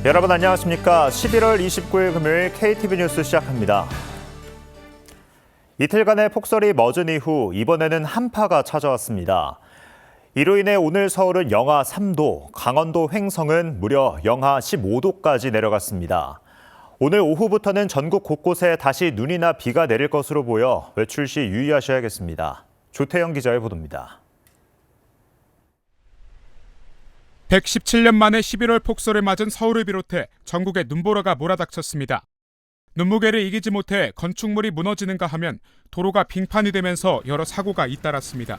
여러분 안녕하십니까? 11월 29일 금요일 KTV 뉴스 시작합니다. 이틀간의 폭설이 멎은 이후 이번에는 한파가 찾아왔습니다. 이로 인해 오늘 서울은 영하 3도, 강원도 횡성은 무려 영하 15도까지 내려갔습니다. 오늘 오후부터는 전국 곳곳에 다시 눈이나 비가 내릴 것으로 보여 외출 시 유의하셔야겠습니다. 조태영 기자의 보도입니다. 117년 만에 11월 폭설을 맞은 서울을 비롯해 전국에 눈보라가 몰아닥쳤습니다. 눈무게를 이기지 못해 건축물이 무너지는가 하면 도로가 빙판이 되면서 여러 사고가 잇따랐습니다.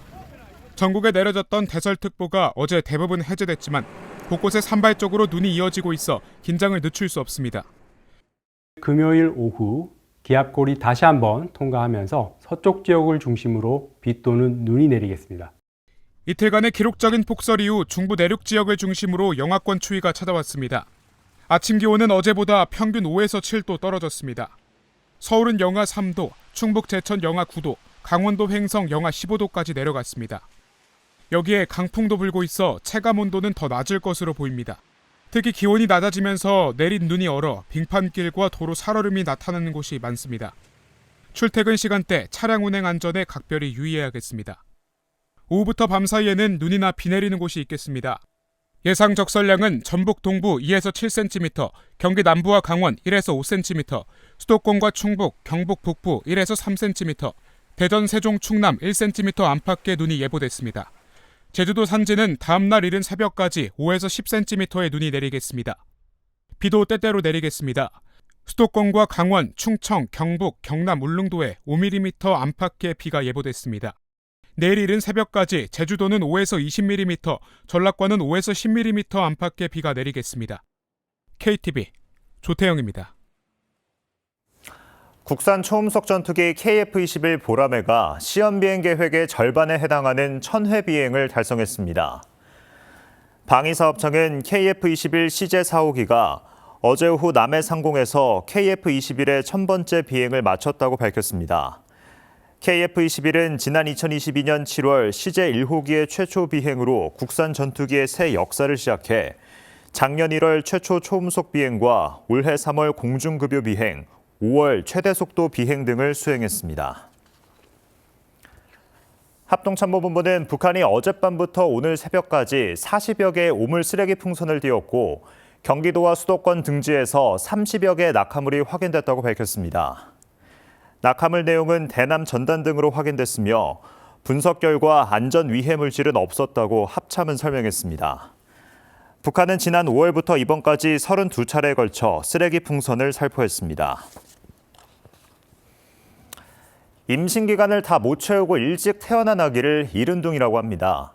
전국에 내려졌던 대설특보가 어제 대부분 해제됐지만 곳곳에 산발적으로 눈이 이어지고 있어 긴장을 늦출 수 없습니다. 금요일 오후 기압골이 다시 한번 통과하면서 서쪽 지역을 중심으로 비 또는 눈이 내리겠습니다. 이틀간의 기록적인 폭설 이후 중부 내륙 지역을 중심으로 영하권 추위가 찾아왔습니다. 아침 기온은 어제보다 평균 5에서 7도 떨어졌습니다. 서울은 영하 3도, 충북 제천 영하 9도, 강원도 횡성 영하 15도까지 내려갔습니다. 여기에 강풍도 불고 있어 체감 온도는 더 낮을 것으로 보입니다. 특히 기온이 낮아지면서 내린 눈이 얼어 빙판길과 도로 살얼음이 나타나는 곳이 많습니다. 출퇴근 시간대 차량 운행 안전에 각별히 유의해야겠습니다. 오후부터 밤 사이에는 눈이나 비 내리는 곳이 있겠습니다. 예상 적설량은 전북 동부 2에서 7cm, 경기 남부와 강원 1에서 5cm, 수도권과 충북, 경북 북부 1에서 3cm, 대전, 세종, 충남 1cm 안팎의 눈이 예보됐습니다. 제주도 산지는 다음날 이른 새벽까지 5에서 10cm의 눈이 내리겠습니다. 비도 때때로 내리겠습니다. 수도권과 강원, 충청, 경북, 경남, 울릉도에 5mm 안팎의 비가 예보됐습니다. 내일 이른 새벽까지 제주도는 5에서 20mm, 전라권은 5에서 10mm 안팎의 비가 내리겠습니다. KTV 조태영입니다. 국산 초음속 전투기 KF-21 보라매가 시험 비행 계획의 절반에 해당하는 1000회 비행을 달성했습니다. 방위사업청은 KF-21 CJ 4호기가 어제 오후 남해 상공에서 KF-21의 1000번째 비행을 마쳤다고 밝혔습니다. KF-21은 지난 2022년 7월 CJ 1호기의 최초 비행으로 국산 전투기의 새 역사를 시작해 작년 1월 최초 초음속 비행과 올해 3월 공중급유 비행, 5월 최대 속도 비행 등을 수행했습니다. 합동참모본부는 북한이 어젯밤부터 오늘 새벽까지 40여 개의 오물 쓰레기 풍선을 띄웠고 경기도와 수도권 등지에서 30여 개의 낙하물이 확인됐다고 밝혔습니다. 낙하물 내용은 대남 전단 등으로 확인됐으며 분석 결과 안전 위해 물질은 없었다고 합참은 설명했습니다. 북한은 지난 5월부터 이번까지 32차례에 걸쳐 쓰레기 풍선을 살포했습니다. 임신 기간을 다 못 채우고 일찍 태어난 아기를 이른둥이라고 합니다.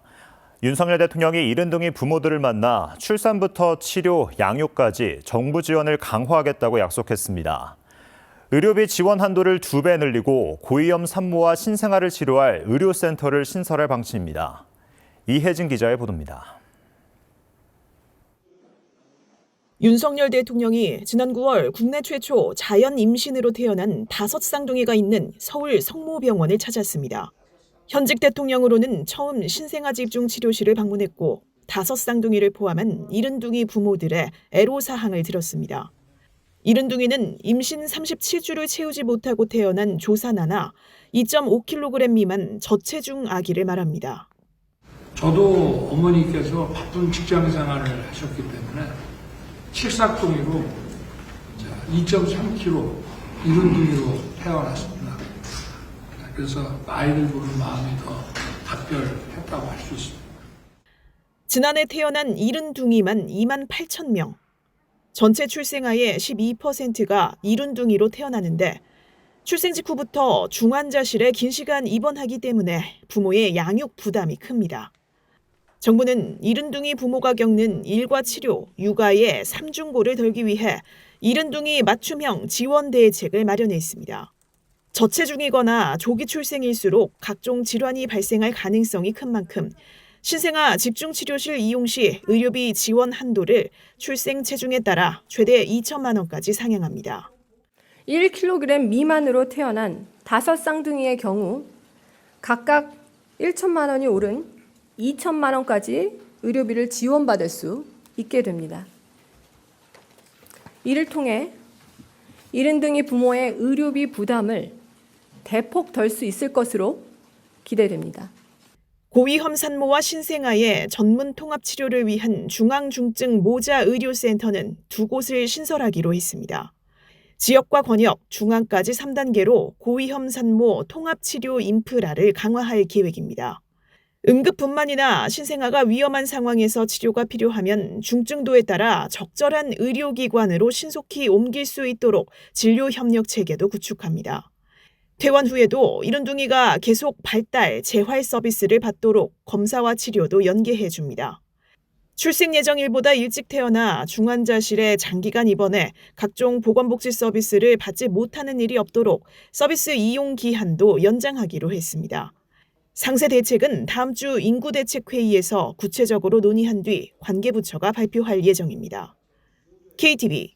윤석열 대통령이 이른둥이 부모들을 만나 출산부터 치료, 양육까지 정부 지원을 강화하겠다고 약속했습니다. 의료비 지원 한도를 2배 늘리고 고위험 산모와 신생아를 치료할 의료센터를 신설할 방침입니다. 이혜진 기자의 보도입니다. 윤석열 대통령이 지난 9월 국내 최초 자연 임신으로 태어난 5쌍둥이가 있는 서울 성모병원을 찾았습니다. 현직 대통령으로는 처음 신생아 집중 치료실을 방문했고 5쌍둥이를 포함한 이른둥이 부모들의 애로사항을 들었습니다. 이른둥이는 임신 37주를 채우지 못하고 태어난 조산아나 2.5kg 미만 저체중 아기를 말합니다. 저도 어머니께서 바쁜 직장 생활을 하셨기 때문에 칠삭둥이로 2.3kg 이른둥이로 태어났습니다. 그래서 아이를 보는 마음이 더 각별했다고 할 수 있습니다. 지난해 태어난 이른둥이만 2만 8천 명. 전체 출생아의 12%가 이른둥이로 태어나는데 출생 직후부터 중환자실에 긴 시간 입원하기 때문에 부모의 양육 부담이 큽니다. 정부는 이른둥이 부모가 겪는 일과 치료, 육아의 삼중고를 덜기 위해 이른둥이 맞춤형 지원 대책을 마련해 있습니다. 저체중이거나 조기 출생일수록 각종 질환이 발생할 가능성이 큰 만큼 신생아 집중치료실 이용 시 의료비 지원 한도를 출생 체중에 따라 최대 2천만 원까지 상향합니다. 1kg 미만으로 태어난 5쌍둥이의 경우 각각 1천만 원이 오른 2천만 원까지 의료비를 지원받을 수 있게 됩니다. 이를 통해 이른둥이 부모의 의료비 부담을 대폭 덜 수 있을 것으로 기대됩니다. 고위험 산모와 신생아의 전문 통합 치료를 위한 중앙중증 모자 의료센터는 2곳을 신설하기로 했습니다. 지역과 권역, 중앙까지 3단계로 고위험 산모 통합 치료 인프라를 강화할 계획입니다. 응급분만이나 신생아가 위험한 상황에서 치료가 필요하면 중증도에 따라 적절한 의료기관으로 신속히 옮길 수 있도록 진료 협력 체계도 구축합니다. 퇴원 후에도 이른둥이가 계속 발달, 재활 서비스를 받도록 검사와 치료도 연계해 줍니다. 출생 예정일보다 일찍 태어나 중환자실에 장기간 입원해 각종 보건복지 서비스를 받지 못하는 일이 없도록 서비스 이용 기한도 연장하기로 했습니다. 상세 대책은 다음 주 인구대책회의에서 구체적으로 논의한 뒤 관계부처가 발표할 예정입니다. KTV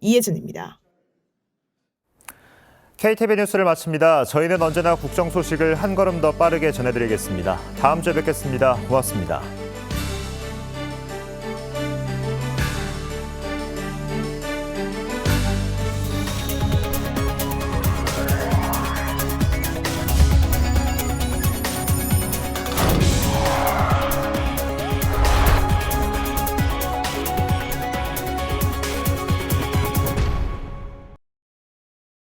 이혜진입니다. KTV 뉴스를 마칩니다. 저희는 언제나 국정 소식을 한 걸음 더 빠르게 전해드리겠습니다. 다음 주에 뵙겠습니다. 고맙습니다.